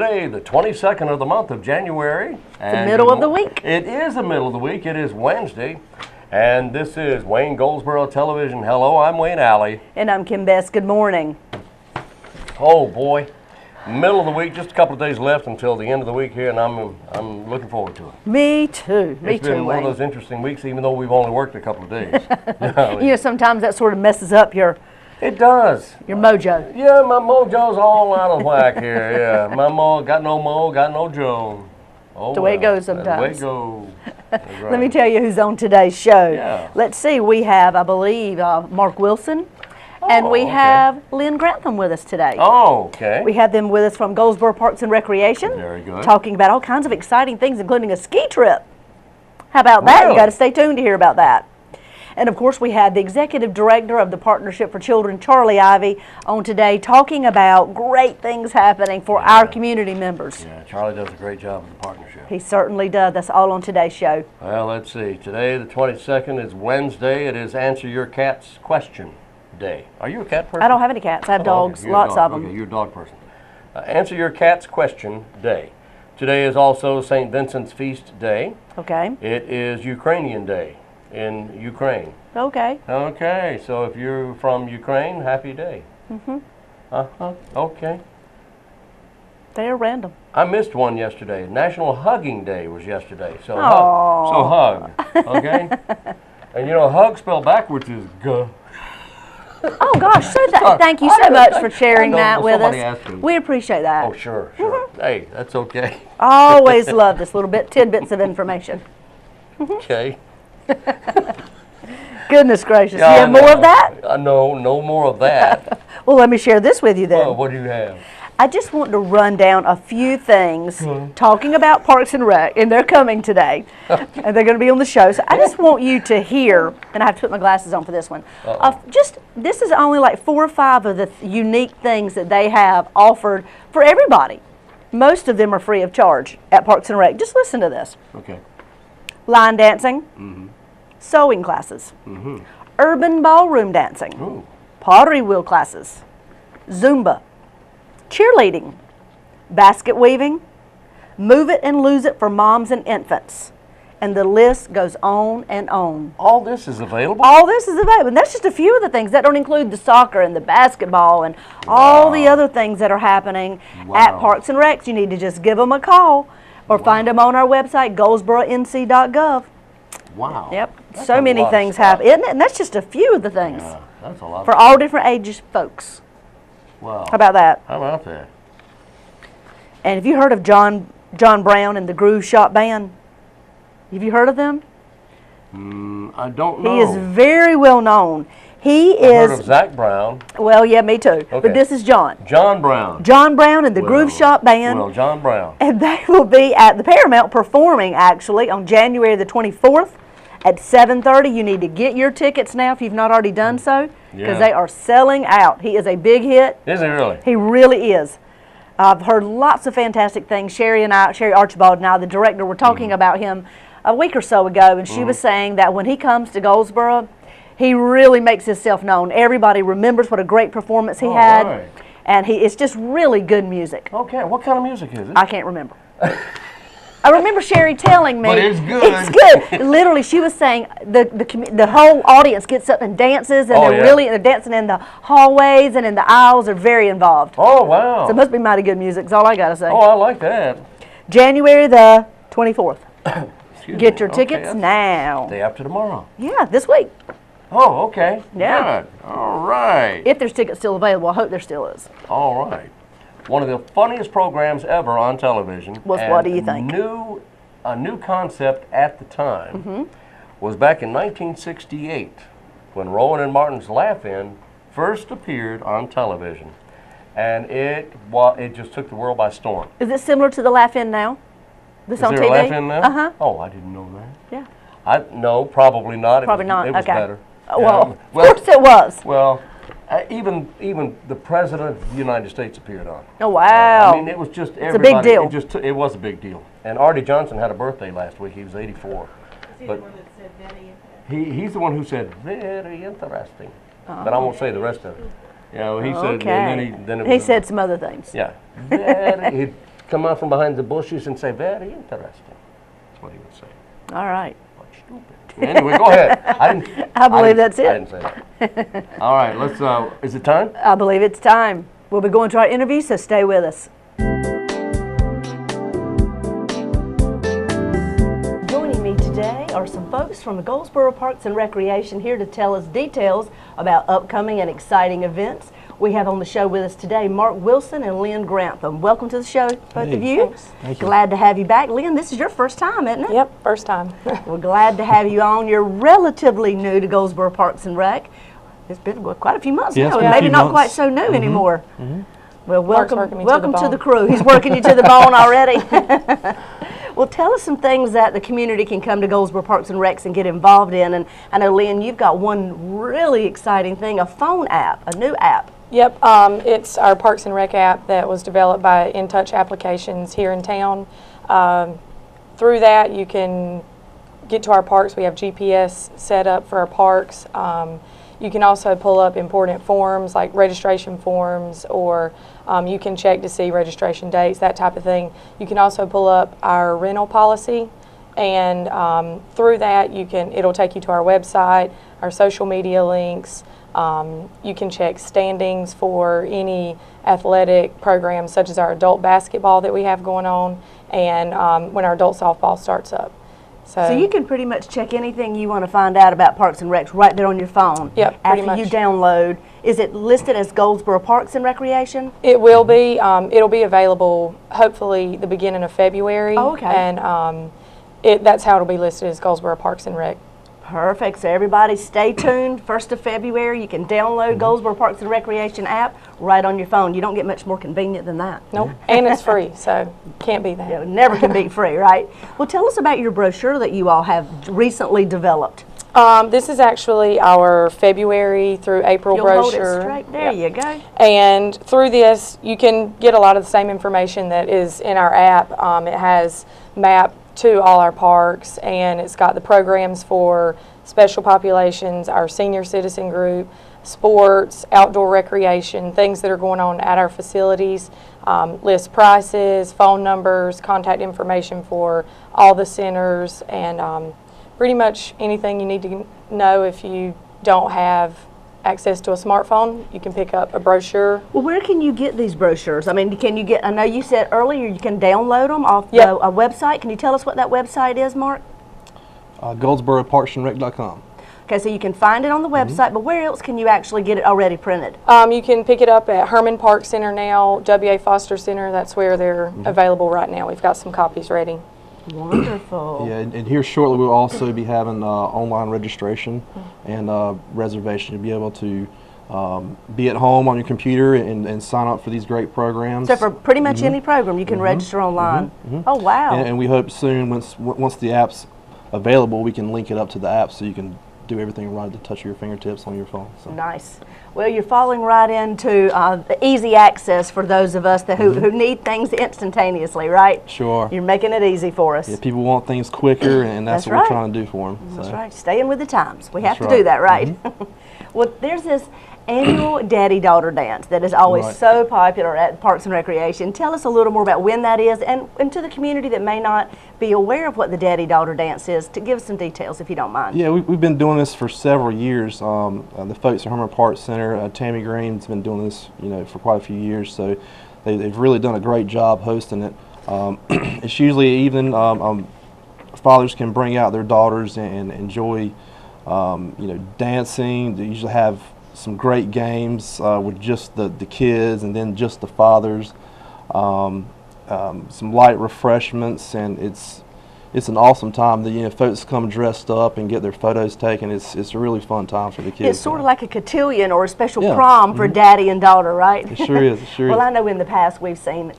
Wednesday, the 22nd of the month of January. The middle of the week. It is the middle of the week. It is Wednesday. And this is Wayne Goldsboro Television. Hello, I'm Wayne Alley. And I'm Kim Best. Good morning. Oh, boy. Middle of the week, just a couple of days left until the end of the week here, and I'm looking forward to it. Me too. It's been one of those interesting weeks, even though we've only worked a couple of days. You know, sometimes that sort of messes up your... It does. Your mojo. Yeah, my mojo's all out of whack here, yeah. My got no Joe. Oh, the way it goes sometimes. The way it goes. Right. Let me tell you who's on today's show. Yeah. Let's see, we have, I believe, Mark Wilson, and we have LYNN Grantham with us today. Oh, okay. We have them with us from Goldsboro Parks and Recreation. Very good. Talking about all kinds of exciting things, including a ski trip. How about that? Really? You got to stay tuned to hear about that. And of course, we had the Executive Director of the Partnership for Children, Charlie Ivey, on today talking about great things happening for our community members. Yeah, Charlie does a great job with the partnership. He certainly does. That's all on today's show. Well, let's see. Today, the 22nd, is Wednesday. It is Answer Your Cat's Question Day. Are you a cat person? I don't have any cats. I have dogs, okay. lots of them. Okay, you're a dog person. Answer Your Cat's Question Day. Today is also St. Vincent's Feast Day. Okay. It is Ukrainian Day in Ukraine. Okay. Okay, so if you're from Ukraine, happy day. Uh-huh, okay. They are random. I missed one yesterday. National Hugging Day was yesterday, so Aww. hug, okay? And you know, hug spelled backwards is G. Oh gosh, thank you so much for sharing that with us. We appreciate that. Oh, sure, sure. Hey, that's okay. Always love this little tidbits of information. Okay. Goodness gracious, Yeah, you have more of that? No more of that. Well, let me share this with you then. Well, what do you have? I just want to run down a few things talking about Parks and Rec, and they're coming today, and they're going to be on the show. So I just want you to hear, and I have to put my glasses on for this one. This is only like 4 or 5 of the unique things that they have offered for everybody. Most of them are free of charge at Parks and Rec. Just listen to this. Okay. Line dancing, sewing classes, urban ballroom dancing, pottery wheel classes, Zumba, cheerleading, basket weaving, move it and lose it for moms and infants. And the list goes on and on. All this is available? All this is available. And that's just a few of the things. That don't include the soccer and the basketball and all the other things that are happening at Parks and Recs. You need to just give them a call or find them on our website, goldsboronc.gov. Wow. Yep. So many things happen, isn't it? And that's just a few of the things. Yeah, that's a lot. For all different ages folks. Wow. How about that? How about that? And have you heard of John Brown and the Groove Shop Band? Have you heard of them? I don't know. He is very well known. I've heard of Zach Brown. Well, yeah, me too. Okay. But this is John. John Brown. John Brown and the Groove Shop Band. Well, John Brown. And they will be at the Paramount performing, actually, on January the 24th at 7:30. You need to get your tickets now if you've not already done so, because they are selling out. He is a big hit. Is he really? He really is. I've heard lots of fantastic things. Sherry Archibald and I, the director, were talking about him a week or so ago, and she was saying that when he comes to Goldsboro, he really makes himself known. Everybody remembers what a great performance he had, and it's just really good music. Okay, what kind of music is it? I can't remember. I remember Sherry telling me. But it's good. It's good. Literally, she was saying the whole audience gets up and dances, and they're dancing in the hallways and in the aisles. They're very involved. Oh, wow. So it must be mighty good music, is all I got to say. Oh, I like that. January the 24th. Get your tickets now. Day after tomorrow. Yeah, this week. Oh, okay. Yeah. Good. All right. If there's tickets still available, I hope there still is. All right. One of the funniest programs ever on television. What do you think? A new concept at the time was back in 1968 when Rowan and Martin's Laugh-In first appeared on television. And it just took the world by storm. Is it similar to the Laugh-In now? This on TV? Is there a Laugh-In now? Uh-huh. Oh, I didn't know that. Yeah. No, probably not. Probably not. It was better. Well, of course it was. Well, even the President of the United States appeared on. Oh, wow. I mean, it was just everybody. It's a big deal. It was a big deal. And Artie Johnson had a birthday last week. He was 84. Is he the one that said very interesting? He's the one who said, very interesting. But I won't say the rest of it. You know, he said, and then he said some other things. Yeah. come out from behind the bushes and say, very interesting. That's what he would say. All right. What stupid. Anyway, go ahead. I believe that's it. I didn't say that. All right, let's, is it time? I believe it's time. We'll be going to our interview, so stay with us. Joining me today are some folks from the Goldsboro Parks and Recreation here to tell us details about upcoming and exciting events. We have on the show with us today Mark Wilson and LYNN Grantham. Welcome to the show, both of you. Thanks. Thank you. Glad to have you back. LYNN, this is your first time, isn't it? Yep, first time. We're glad to have you on. You're relatively new to Goldsboro Parks and Rec. It's been quite a few months Yeah, now, it's and been a maybe few not quite months. so new anymore. Well, Mark's welcome, working me to welcome the to the bone. crew. He's working you to the bone already. Well, tell us some things that the community can come to Goldsboro Parks and Recs and get involved in. And I know, LYNN, you've got one really exciting thing, a phone app, a new app. Yep, it's our Parks and Rec app that was developed by In Touch Applications here in town. Through that, you can get to our parks. We have GPS set up for our parks. You can also pull up important forms like registration forms, or you can check to see registration dates, that type of thing. You can also pull up our rental policy, and through that it'll take you to our website, our social media links. You can check standings for any athletic programs such as our adult basketball that we have going on, and when our adult softball starts up. So you can pretty much check anything you want to find out about Parks and Recs right there on your phone. Yep, pretty After you much. download. Is it listed as Goldsboro Parks and Recreation? It will be. It'll be available hopefully the beginning of February. Oh, okay. And that's how it'll be listed as Goldsboro Parks and Rec. Perfect. So everybody stay tuned. 1st of February, you can download Goldsboro Parks and Recreation app right on your phone. You don't get much more convenient than that. Nope. And it's free, so can't beat that. You know, never can beat free, right? Well, tell us about your brochure that you all have recently developed. This is actually our February through April You'll brochure. hold it straight. There you go. And through this, you can get a lot of the same information that is in our app. It has map to all our parks, and it's got the programs for special populations, our senior citizen group, sports, outdoor recreation, things that are going on at our facilities, list prices, phone numbers, contact information for all the centers, and pretty much anything you need to know. If you don't have access to a smartphone, you can pick up a brochure. Well, where can you get these brochures? I mean, can you get, I know you said earlier you can download them off Yep. a website. Can you tell us what that website is, Mark? GoldsboroParksandRec.com. Okay, so you can find it on the website, but where else can you actually get it already printed? You can pick it up at Herman Park Center now, W.A. Foster Center. That's where they're available right now. We've got some copies ready. Wonderful. Yeah, and here shortly we'll also be having online registration and reservation. You'll be able to be at home on your computer and sign up for these great programs. So for pretty much any program, you can register online. Oh, wow. And we hope soon, once the app's available, we can link it up to the app so you can do everything right at the touch of your fingertips on your phone. So. Nice. Well, you're falling right into the easy access for those of us who need things instantaneously, right? Sure. You're making it easy for us. Yeah, people want things quicker, and that's what right. we're trying to do for them. That's right. Staying with the times. We have That's to do right. that, right? Well, there's this annual daddy-daughter dance that is always Right. so popular at Parks and Recreation. Tell us a little more about when that is, and to the community that may not be aware of what the daddy-daughter dance is, to give us some details if you don't mind. Yeah, we've been doing this for several years. The folks at Herman Park Center, Tammy Green's been doing this, for quite a few years. So they've really done a great job hosting it. It's usually even fathers can bring out their daughters and enjoy, dancing. They usually have some great games with just the kids and then just the fathers. Some light refreshments, and it's an awesome time. The folks come dressed up and get their photos taken. It's a really fun time for the kids. It's sort of like a cotillion or a special Yeah. prom for daddy and daughter, right? It sure is. It sure Well, is. I know in the past we've seen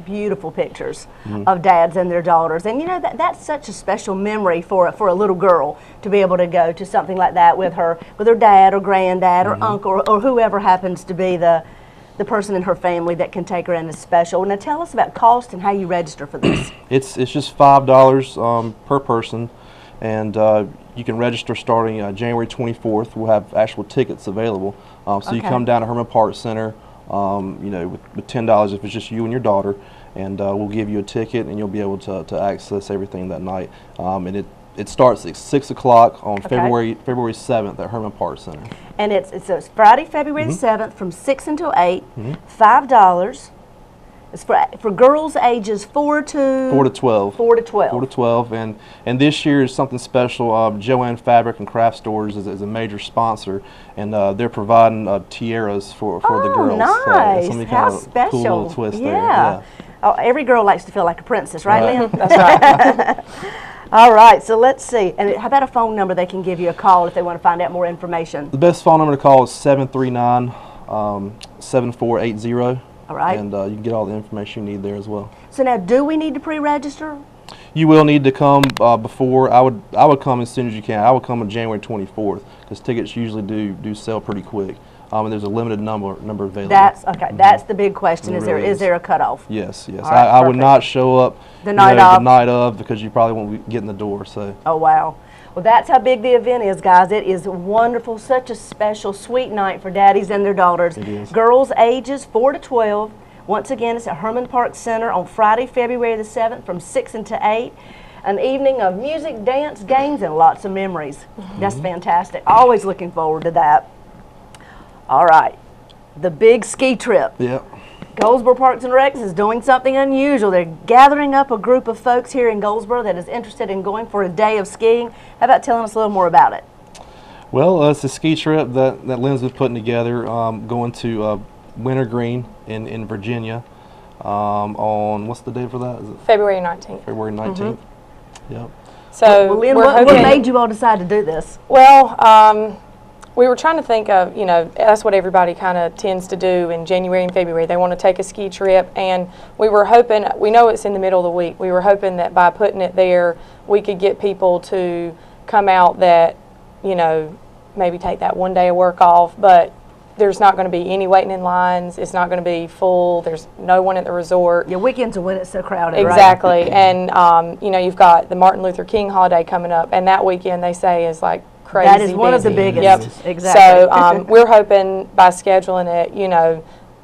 beautiful pictures of dads and their daughters, and that's such a special memory for a little girl to be able to go to something like that with her dad or granddad or uncle or whoever happens to be the person in her family that can take her in as special. Now tell us about cost and how you register for this. It's just $5 per person, and you can register starting January 24th. We'll have actual tickets available. So you Okay. come down to Herman Park Center, with $10 if it's just you and your daughter, and we'll give you a ticket, and you'll be able to access everything that night. And it starts at 6 o'clock on February 7th at Herman Park Center. And it's Friday, February the 7th from 6 until 8, $5. It's for girls ages 4 to 12. 4 to 12. 4 to 12, and this year is something special. Joanne Fabric and Craft Stores is a major sponsor, and they're providing tiaras for the girls. Nice! So How special! Cool little twist there. Yeah. Oh, every girl likes to feel like a princess, right, Lynn? That's right. All right. So let's see. And how about a phone number they can give you a call if they want to find out more information? The best phone number to call is 739-7480. All right. And you can get all the information you need there as well. So now, do we need to pre-register? You will need to come before. I would come as soon as you can. I would come on January 24th because tickets usually do sell pretty quick. And there's a limited number available. That's okay. That's the big question. Is there a cutoff? Yes. All right, I would not show up the night of because you probably won't get in the door. So. Oh wow. Well, that's how big the event is, guys. It is wonderful. Such a special, sweet night for daddies and their daughters. It is. Girls ages 4 to 12. Once again, it's at Herman Park Center on Friday, February the 7th from 6 until 8. An evening of music, dance, games, and lots of memories. That's fantastic. Always looking forward to that. All right. The big ski trip. Yep. Goldsboro Parks and Recs is doing something unusual. They're gathering up a group of folks here in Goldsboro that is interested in going for a day of skiing. How about telling us a little more about it? Well, it's a ski trip that Lynn's been putting together, going to Wintergreen in Virginia on, what's the day for that? Is it February 19th. February 19th? Yep. So Well, Lynn, we're what hoping, made you all decide to do this? Well, we were trying to think of, that's what everybody kind of tends to do in January and February. They want to take a ski trip, and we were hoping, we know it's in the middle of the week, we were hoping that by putting it there, we could get people to come out that, maybe take that one day of work off, but there's not going to be any waiting in lines. It's not going to be full. There's no one at the resort. Yeah, weekends are when it's so crowded, Exactly. right? And, you've got the Martin Luther King holiday coming up, and that weekend they say is like crazy That is one of the busy. biggest. Yep. Exactly. So we're hoping by scheduling it,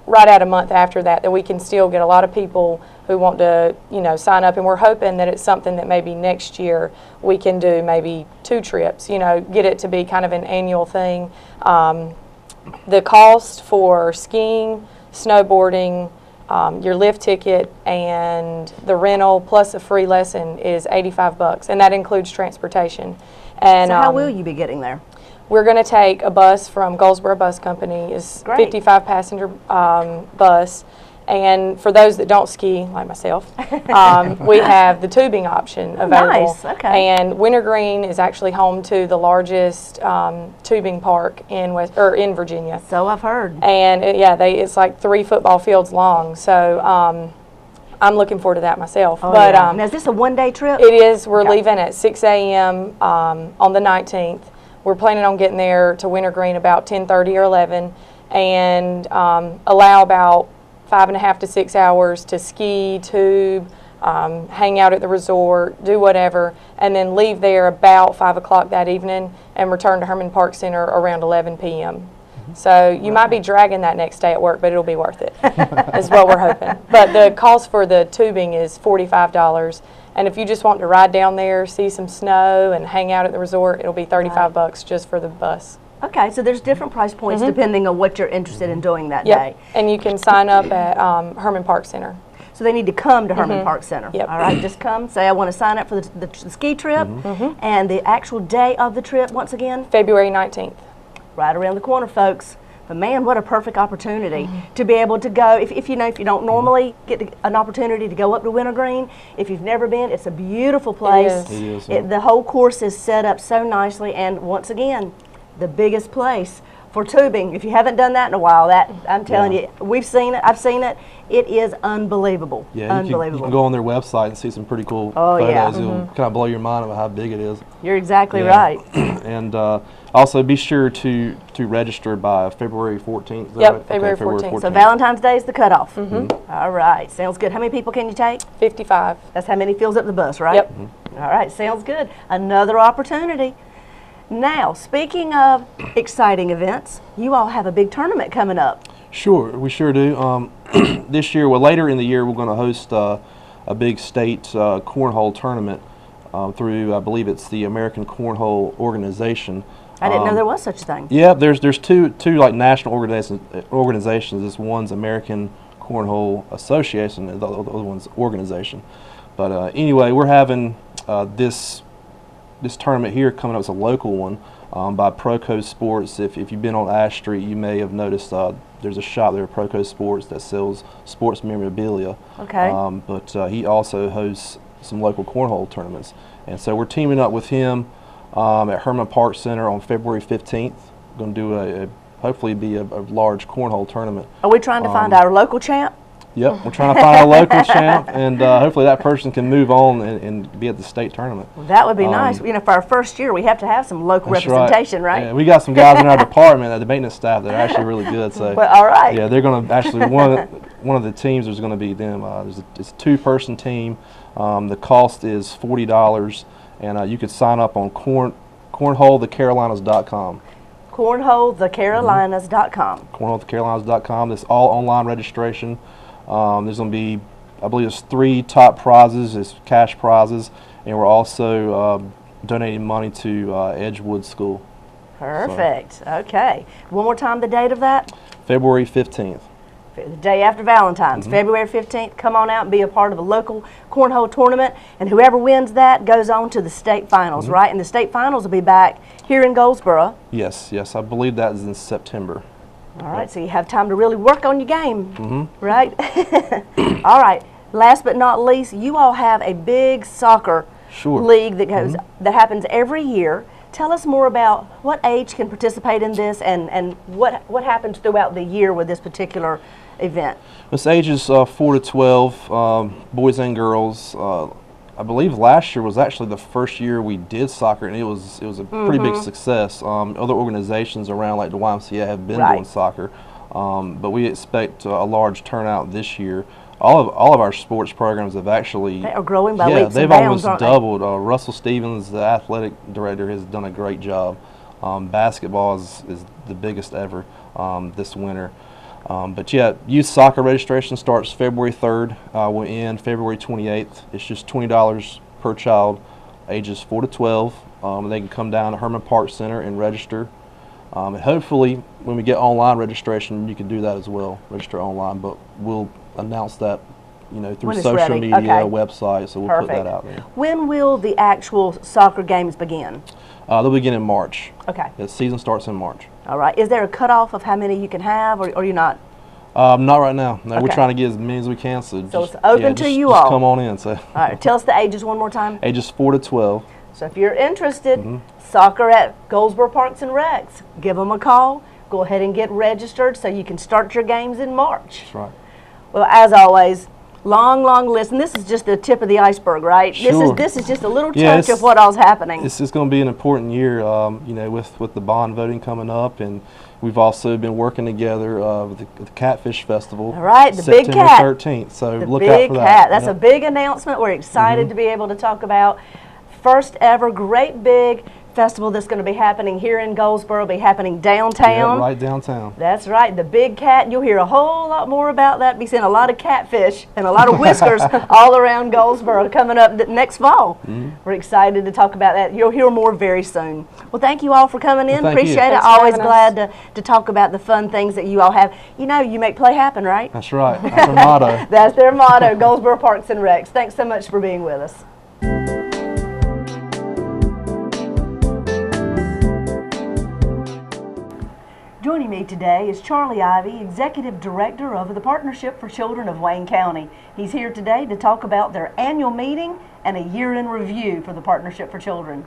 right at a month after that we can still get a lot of people who want to, sign up. And we're hoping that it's something that maybe next year we can do maybe 2 trips, get it to be kind of an annual thing. The cost for skiing, snowboarding, your lift ticket, and the rental plus a free lesson is $85, and that includes transportation. And So how will you be getting there? we're going to take a bus from Goldsboro Bus Company. It's Great. 55-passenger bus. And for those that don't ski, like myself, we have the tubing option available. Nice, okay. And Wintergreen is actually home to the largest tubing park in in Virginia. So I've heard. And it's like 3 football fields long. So I'm looking forward to that myself. Oh, but yeah. Now, is this a one-day trip? it is. We're Okay. leaving at 6 a.m. On the 19th. We're planning on getting there to Wintergreen about 10:30 or 11, and allow about 5.5 to 6 hours to ski, tube, hang out at the resort, do whatever, and then leave there about 5 o'clock that evening and return to Herman Park Center around 11 p.m. So you might be dragging that next day at work, but it'll be worth it, is what we're hoping. But the cost for the tubing is $45. And if you just want to ride down there, see some snow, and hang out at the resort, it'll be $35 just for the bus. Okay, so there's different price points depending on what you're interested in doing that Yep. day. And you can sign up at Herman Park Center. So they need to come to Herman Park Center. Yep. All right, just come, say I want to sign up for the ski trip, and the actual day of the trip, once again, February 19th. right around the corner, folks. But man, what a perfect opportunity to be able to go. If you don't normally get an opportunity to go up to Wintergreen, if you've never been, it's a beautiful place. is. It is, yeah. The whole course is set up so nicely, and once again, the biggest place for tubing. If you haven't done that in a while, I'm telling you, we've seen it. I've seen it. It is unbelievable. Yeah, you unbelievable. can go on their website and see some pretty cool Oh, photos. yeah. It'll kind of blow your mind about how big it is. You're exactly Yeah. right. And also be sure to register by February 14th. Is that Yep, right? February Okay, 14th. So Valentine's Day is the cutoff. All right, sounds good. How many people can you take? 55. That's how many fills up the bus, right? Yep. All right, sounds good. Another opportunity. Now, speaking of exciting events, you all have a big tournament coming up. Sure, we sure do. This year, well, later in the year, we're going to host a big state cornhole tournament through, I believe it's the American Cornhole Organization. I didn't know there was such a thing. Yeah, there's two like national organizations. This one's American Cornhole Association, and the other one's organization. But anyway, we're having this tournament here coming up. It's a local one by Proco Sports. If you've been on Ash Street, you may have noticed there's a shop there, Proco Sports, that sells sports memorabilia. Okay. But he also hosts some local cornhole tournaments, and so we're teaming up with him at Herman Park Center on February 15th. We're going to do hopefully be a large cornhole tournament. Are we trying to find our local champ? Yep, we're trying to find a local champ, and hopefully that person can move on and be at the state tournament. Well, that would be nice. You know, for our first year, we have to have some local representation, right? Yeah, we got some guys in our department, the maintenance staff, that are actually really good. So, well, all right. Yeah, they're going to actually one of the teams is going to be them. It's a two-person team. The cost is $40, and you could sign up on cornholethecarolinas.com. Cornholethecarolinas.com. Cornholethecarolinas.com. It's all online registration. There's going to be, I believe, there's 3 top prizes. It's cash prizes, and we're also donating money to Edgewood School. Perfect. So. Okay. One more time, the date of that? February 15th. The day after Valentine's, February 15th. Come on out and be a part of the local cornhole tournament, and whoever wins that goes on to the state finals, right? And the state finals will be back here in Goldsboro. Yes, I believe that is in September. All right, so you have time to really work on your game, right? All right, last but not least, you all have a big soccer league that goes that happens every year. Tell us more about what age can participate in this, and what happens throughout the year with this particular event. This ages 4 to 12, boys and girls. I believe last year was actually the first year we did soccer, and it was a pretty big success. Other organizations around, like the YMCA, have been doing soccer, but we expect a large turnout this year. All of our sports programs have actually they are growing by leaps they've and bounds, almost doubled. Russell Stevens, the athletic director, has done a great job. Basketball is the biggest ever this winter. But yeah, youth soccer registration starts February 3rd. Will end February 28th. It's just $20 per child, ages 4 to 12. They can come down to Herman Park Center and register. And hopefully, when we get online registration, you can do that as well. Register online, but we'll announce that, through social media, website. So we'll put that out there. When will the actual soccer games begin? They'll begin in March. Okay. The season starts in March. All right. Is there a cutoff of how many you can have, or you're not? Not right now. No, we're trying to get as many as we can. So it's open to you all. Just come on in. So. All right. Tell us the ages one more time. Ages 4 to 12. So if you're interested, soccer at Goldsboro Parks and Recs, give them a call. Go ahead and get registered so you can start your games in March. That's right. Well, as always, long list, and this is just the tip of the iceberg, right? Sure. This is just a little touch of what all's happening. It's going to be an important year, with the bond voting coming up, and we've also been working together with the Catfish Festival. All right, the September big cat. 13th. So the look big out for that. Cat. That's a big announcement. We're excited to be able to talk about first ever great big festival that's going to be happening here in Goldsboro, be happening downtown. Yeah, right downtown. That's right, the big cat. You'll hear a whole lot more about that. Be seeing a lot of catfish and a lot of whiskers all around Goldsboro coming up next fall. We're excited to talk about that. You'll hear more very soon. Well, thank you all for coming in. Appreciate it. Always glad to talk about the fun things that you all have. You make play happen, right? That's right. That's their motto. That's their motto, Goldsboro Parks and Recs. Thanks so much for being with us. Joining me today is Charlie Ivey, Executive Director of the Partnership for Children of Wayne County. He's here today to talk about their annual meeting and a year in review for the Partnership for Children.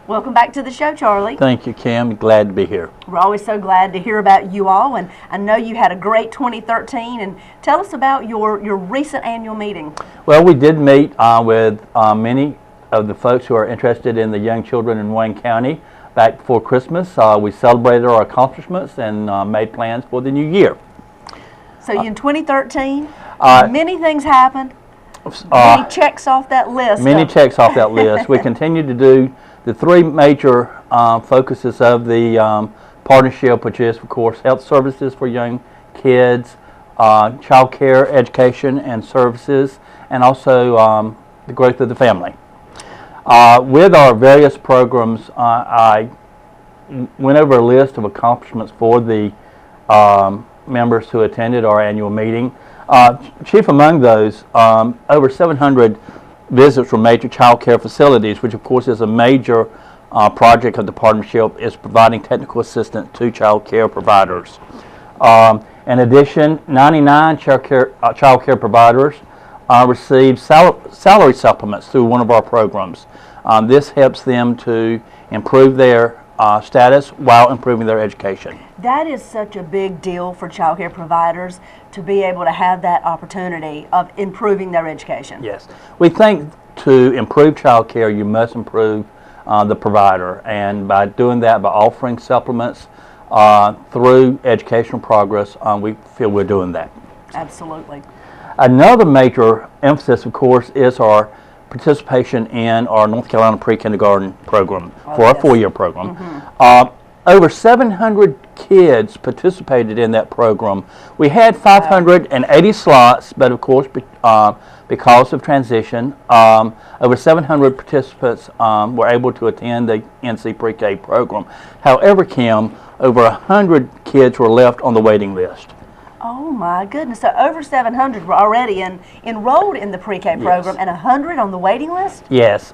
Welcome back to the show, Charlie. Thank you, Kim. Glad to be here. We're always so glad to hear about you all, and I know you had a great 2013. And tell us about your recent annual meeting. Well, we did meet with many of the folks who are interested in the young children in Wayne County. Back before Christmas, we celebrated our accomplishments and made plans for the new year. So in 2013, many things happened. Many checks off that list. Many checks off that list. We continue to do the 3 major focuses of the partnership, which is, of course, health services for young kids, child care, education, and services, and also the growth of the family. With our various programs, I went over a list of accomplishments for the members who attended our annual meeting. Chief among those, over 700 visits were made to child care facilities, which of course is a major project of the partnership, is providing technical assistance to child care providers. In addition, 99 child care providers received salary supplements through one of our programs. This helps them to improve their status while improving their education. That is such a big deal for child care providers to be able to have that opportunity of improving their education. Yes. We think to improve child care, you must improve the provider, and by doing that, by offering supplements through educational progress, we feel we're doing that. Absolutely. Another major emphasis, of course, is our participation in our North Carolina pre-kindergarten program for our 4-year program. Over 700 kids participated in that program. We had 580 slots, but of course, because of transition, over 700 participants were able to attend the NC Pre-K program. However, Kim, over 100 kids were left on the waiting list. Oh my goodness, so over 700 were already enrolled in the pre-K program, and 100 on the waiting list? Yes.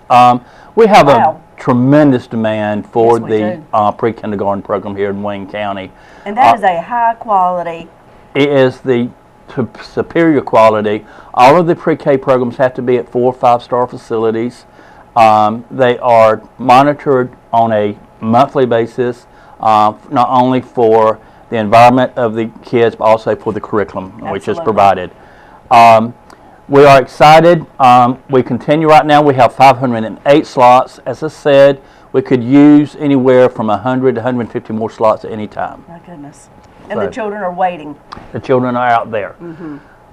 We have a tremendous demand for Yes, the pre-kindergarten program here in Wayne County. And that is a high quality. It is the superior quality. All of the pre-K programs have to be at 4 or 5-star facilities. They are monitored on a monthly basis, not only for the environment of the kids, but also for the curriculum which is provided. We are excited. We continue right now. We have 508 slots. As I said, we could use anywhere from 100 to 150 more slots at any time. My goodness. And the children are waiting. The children are out there.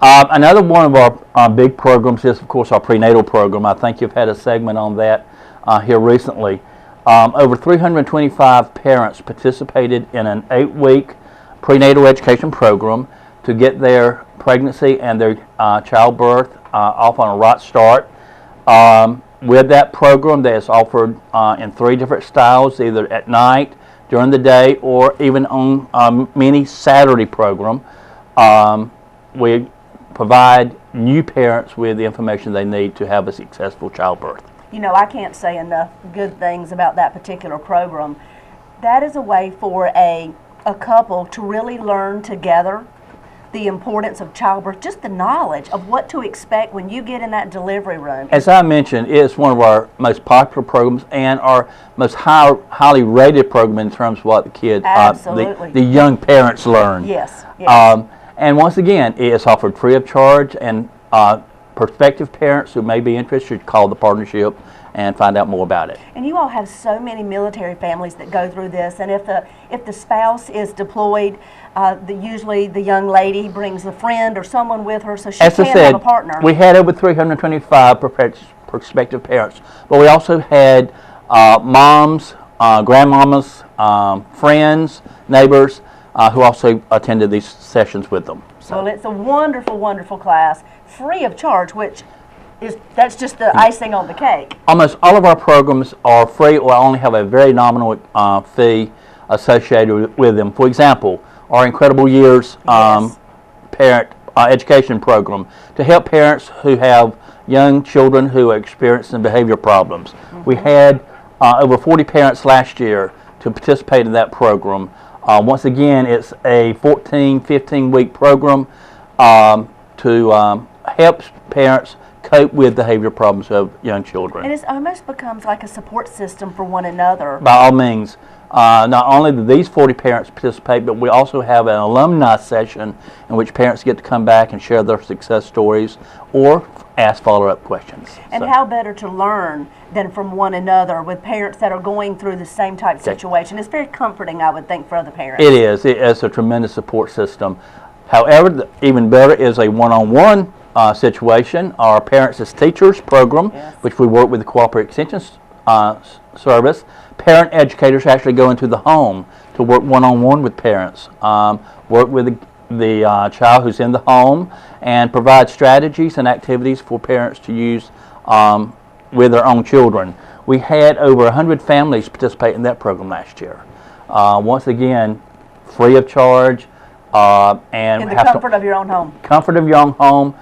Another one of our big programs is, of course, our prenatal program. I think you've had a segment on that here recently. Over 325 parents participated in an 8-week prenatal education program to get their pregnancy and their childbirth off on a right start. With that program, that is offered in 3 different styles, either at night, during the day, or even on a mini Saturday program. We provide new parents with the information they need to have a successful childbirth. You know, I can't say enough good things about that particular program. That is a way for a couple to really learn together the importance of childbirth, just the knowledge of what to expect when you get in that delivery room. As I mentioned, it's one of our most popular programs and our most highly rated program in terms of what the kids, the young parents learn. Yes, yes. And once again, it is offered free of charge, and prospective parents who may be interested should call the partnership and find out more about it. And you all have so many military families that go through this, and if the spouse is deployed, usually the young lady brings a friend or someone with her, so she can have a partner. We had over 325 prospective parents, but we also had moms, grandmamas, friends, neighbors who also attended these sessions with them. So. Well, it's a wonderful, wonderful class, free of charge, which that's just the icing on the cake. Almost all of our programs are free or only have a very nominal fee associated with them. For example, our Incredible Years parent education program to help parents who have young children who are experiencing behavior problems. We had over 40 parents last year to participate in that program. Once again, it's a 15-week program to help parents cope with behavior problems of young children. And it almost becomes like a support system for one another. By all means. Not only do these 40 parents participate, but we also have an alumni session in which parents get to come back and share their success stories or ask follow-up questions. And how better to learn than from one another with parents that are going through the same type situation. It's very comforting, I would think, for other parents. It is. It is a tremendous support system. However, even better is a one-on-one situation. Our Parents as Teachers program, which we work with the Cooperative Extension Service. Parent educators actually go into the home to work one-on-one with parents, work with the child who's in the home and provide strategies and activities for parents to use with their own children. We had over 100 families participate in that program last year. Once again, free of charge. And In the comfort of your own home. Comfort of your own home.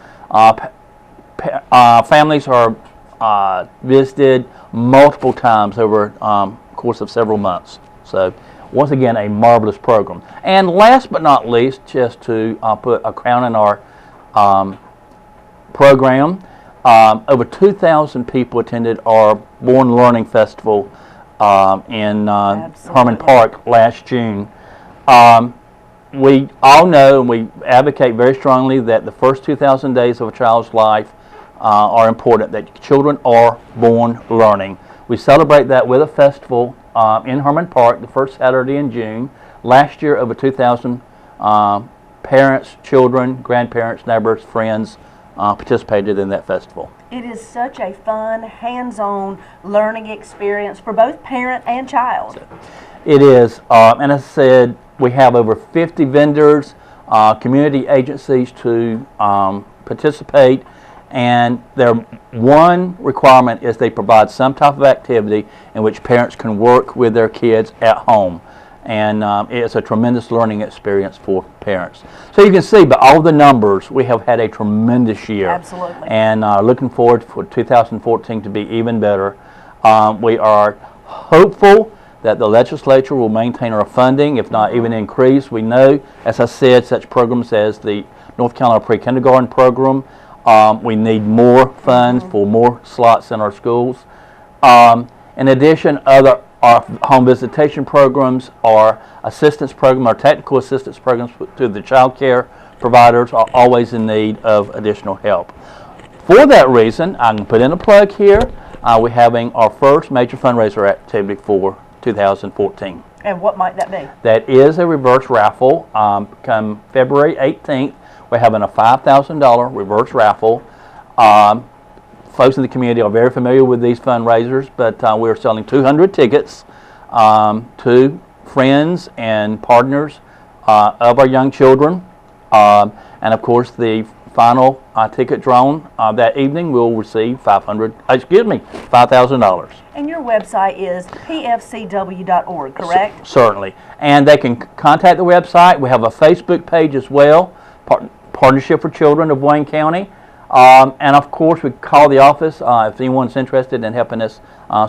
Families are visited multiple times over the course of several months. So once again, a marvelous program. And last but not least, just to put a crown in our program, over 2,000 people attended our Born Learning Festival in Herman Park last June. We all know and we advocate very strongly that the first 2,000 days of a child's life are important, that children are born learning. We celebrate that with a festival in Herman Park the first Saturday in June. Last year, over 2,000 parents, children, grandparents, neighbors, friends participated in that festival. It is such a fun, hands-on learning experience for both parent and child. It is, and as I said, we have over 50 vendors, community agencies to participate, and their one requirement is they provide some type of activity in which parents can work with their kids at home. And it's a tremendous learning experience for parents. So you can see by all the numbers, we have had a tremendous year. Absolutely. And looking forward for 2014 to be even better. We are hopeful that the legislature will maintain our funding, if not even increase. We know, as I said, such programs as the North Carolina Pre-Kindergarten program, we need more funds for more slots in our schools. In addition, other home visitation programs, our assistance program, our technical assistance programs to the child care providers are always in need of additional help. For that reason, I can put in a plug here. We're having our first major fundraiser activity for 2014. And what might that be? That is a reverse raffle. Come February 18th, we're having a $5,000 reverse raffle. Folks in the community are very familiar with these fundraisers, but we're selling 200 tickets to friends and partners of our young children. And of course, the final ticket drawn that evening will receive $5,000. And your website is pfcw.org, correct? Certainly. And they can contact the website. We have a Facebook page as well, Partnership for Children of Wayne County. And of course, we call the office if anyone's interested in helping us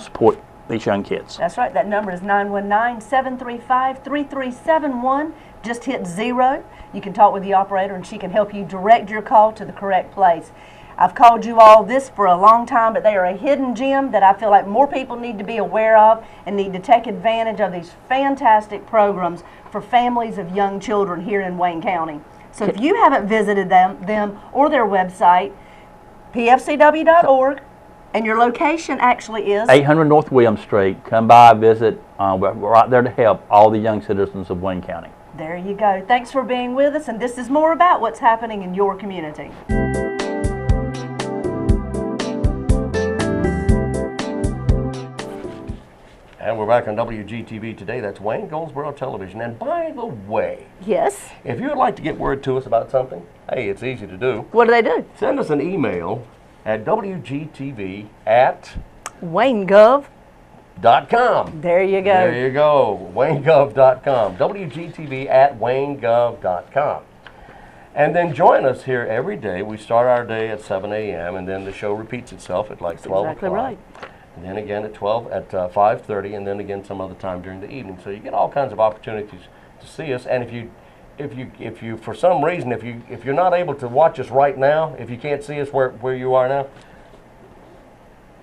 support these young kids. That's right. That number is 919-735-3371. Just hit 0. You can talk with the operator and she can help you direct your call to the correct place. I've called you all this for a long time, but they are a hidden gem that I feel like more people need to be aware of and need to take advantage of these fantastic programs for families of young children here in Wayne County. So if you haven't visited them or their website, pfcw.org, and your location actually is 800 North William Street. Come by, visit. We're right there to help all the young citizens of Wayne County. There you go. Thanks for being with us, and this is more about what's happening in your community. And we're back on WGTV today. That's Wayne Goldsboro Television. And by the way, Yes. if you would like to get word to us about something, hey, it's easy to do. What do they do? Send us an email at WGTV@WayneGov.com. There you go. There you go, WayneGov.com. WGTV@WayneGov.com. And then join us here every day. We start our day at 7 a.m. and then the show repeats itself at like 12 exactly o'clock. right. And then again at 5:30, and then again some other time during the evening. So you get all kinds of opportunities to see us. And if you for some reason if you're not able to watch us right now, if you can't see us where you are now,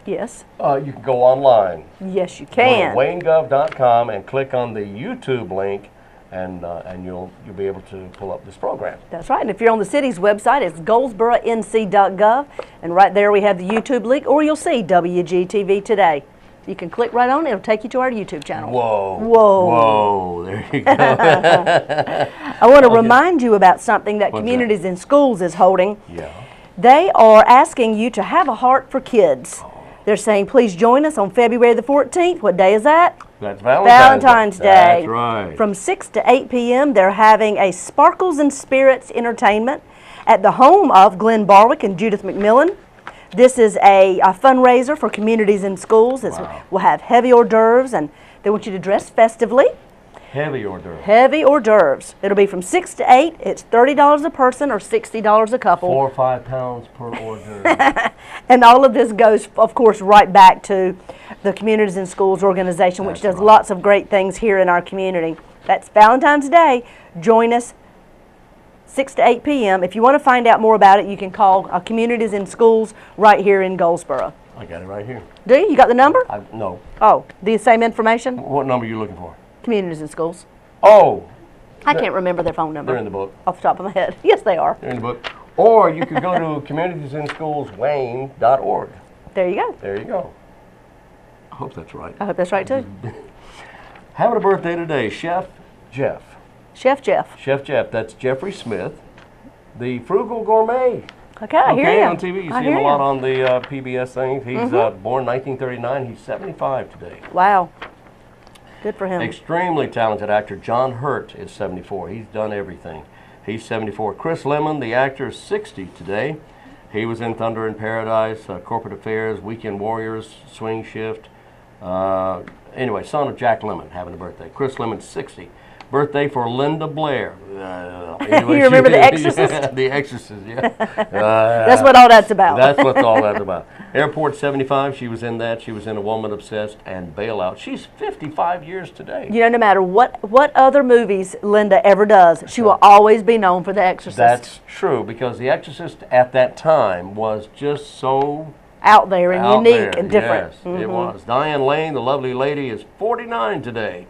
Yes. you can go online. Yes, you Go can. to WayneGov.com and click on the YouTube link, and you'll be able to pull up this program. That's right. And if you're on the city's website, it's goldsboronc.gov, and right there we have the YouTube link, or you'll see WGTV Today. You can click right on it. It'll take you to our YouTube channel. Whoa. Whoa. Whoa. There you go. I want to remind you about something that What's Communities in Schools is holding. Yeah. They are asking you to have a heart for kids. They're saying, please join us on February the 14th. What day is that? That's Valentine's Day. That's right. From 6 to 8 p.m., they're having a Sparkles and Spirits entertainment at the home of Glenn Barwick and Judith McMillan. This is a fundraiser for communities and schools. Wow. We'll have heavy hors d'oeuvres, and they want you to dress festively. Heavy hors d'oeuvres. Heavy hors d'oeuvres. It'll be from 6 to 8. It's $30 a person or $60 a couple. 4 or 5 pounds per hors d'oeuvre. And all of this goes, of course, right back to the Communities and Schools organization, which does right. lots of great things here in our community. That's Valentine's Day. Join us 6 to 8 p.m. If you want to find out more about it, you can call Communities and Schools right here in Goldsboro. I got it right here. Do you? You got the number? No. Oh, the same information? What number are you looking for? Communities and Schools. Oh, I can't remember their phone number. they're in the book. Off the top of my head. Yes, they are. They're in the book. Or you could go to communitiesindschoolswayne.org. There you go. There you go. I hope that's right. I hope that's right, too. Having a birthday today, Chef Jeff. Chef Jeff. Chef Jeff, that's Jeffrey Smith, the frugal gourmet. Okay, I hear Okay, you. on TV. You I see him hear a lot you. on the PBS things. He's born 1939. He's 75 today. Wow. Good for him. Extremely talented actor. John Hurt is 74. He's done everything. He's 74. Chris Lemmon, the actor, is 60 today. He was in Thunder in Paradise, Corporate Affairs, Weekend Warriors, Swing Shift. Anyway, son of Jack Lemmon having a birthday. Chris Lemmon's 60. Birthday for Linda Blair. Anyway, You remember The Exorcist? The Exorcist, yeah. That's what all that's about. That's what all that's about. Airport 75, she was in that. She was in A Woman Obsessed and Bailout. She's 55 years today. You know, no matter what other movies Linda ever does, she will always be known for The Exorcist. That's true, because The Exorcist at that time was just so out there and out unique there. and different. Yes, it was. Diane Lane, the lovely lady, is 49 today.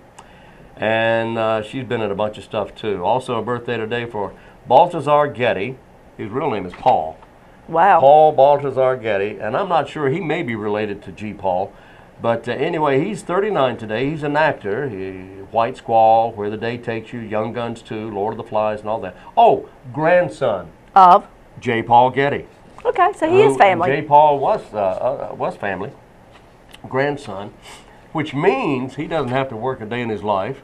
And she's been in a bunch of stuff, too. Also a birthday today for Baltazar Getty. His real name is Paul. Wow. Paul Baltazar Getty. And I'm not sure, he may be related to G. Paul. But anyway, he's 39 today. He's an actor. White Squall, Where the Day Takes You, Young Guns 2, Lord of the Flies, and all that. Oh, grandson. Of? J. Paul Getty. Okay, so he is family. J. Paul was family. Grandson. Which means he doesn't have to work a day in his life,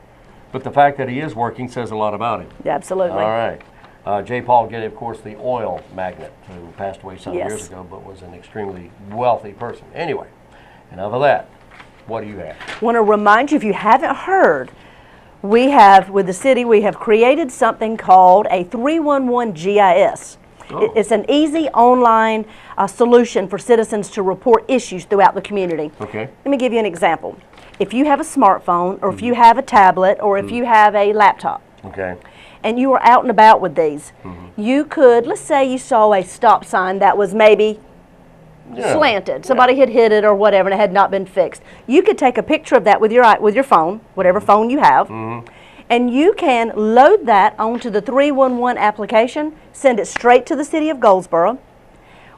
but the fact that he is working says a lot about him. Yeah, absolutely. All right. J. Paul Getty, of course, the oil magnate who passed away some Yes. years ago, but was an extremely wealthy person. Anyway, enough of that. What do you have? I want to remind you, if you haven't heard, we have, with the city, we have created something called a 311 GIS. Oh. It's an easy online solution for citizens to report issues throughout the community. Okay. Let me give you an example. If you have a smartphone, or if you have a tablet, or if you have a laptop, Okay. and you are out and about with these, you could, let's say you saw a stop sign that was maybe Yeah. slanted. Somebody had hit it or whatever and it had not been fixed. You could take a picture of that with your phone, whatever phone you have, and you can load that onto the 311 application, send it straight to the city of Goldsboro.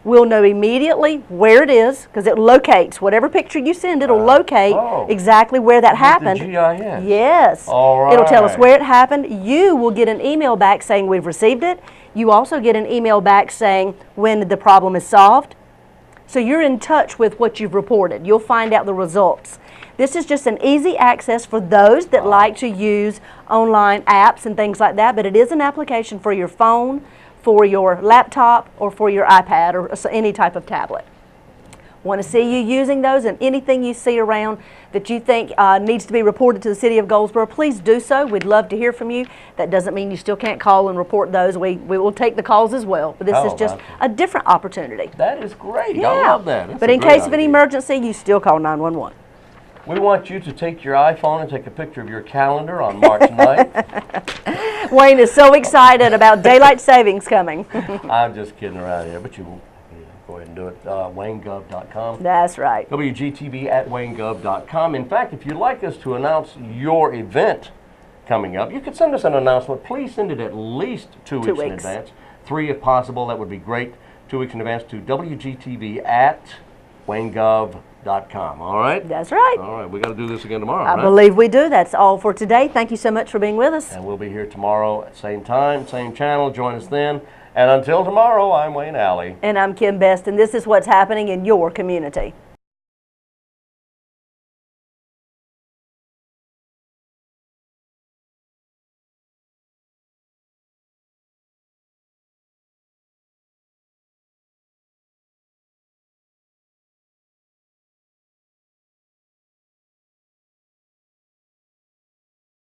We'll know immediately where it is, because it locates whatever picture you send. It'll locate exactly where that happened. The GIS. Yes. All It'll tell us right. where it happened. You will get an email back saying we've received it. You also get an email back saying when the problem is solved. So you're in touch with what you've reported. You'll find out the results. This is just an easy access for those that like to use online apps and things like that, but it is an application for your phone, for your laptop, or for your iPad, or any type of tablet. Want to see you using those, and anything you see around that you think needs to be reported to the city of Goldsboro, please do so. We'd love to hear from you. That doesn't mean you still can't call and report those. We will take the calls as well, but this is just a different opportunity. That is great. Yeah. I love that. That's But a in great case of any idea. emergency, you still call 911. We want you to take your iPhone and take a picture of your calendar on March 9th. Wayne is so excited about daylight savings coming. I'm just kidding around here, but you will go ahead and do it. WayneGov.com. That's right. WGTV at WayneGov.com. In fact, if you'd like us to announce your event coming up, you could send us an announcement. Please send it at least 2 weeks in advance. 3 if possible. That would be great. 2 weeks in advance to WGTV at WayneGov.com. All right? That's right. All right. We got to do this again tomorrow, I right? believe we do. That's all for today. Thank you so much for being with us. And we'll be here tomorrow at same time, same channel. Join us then. And until tomorrow, I'm Wayne Alley. And I'm Kim Best, and this is what's happening in your community.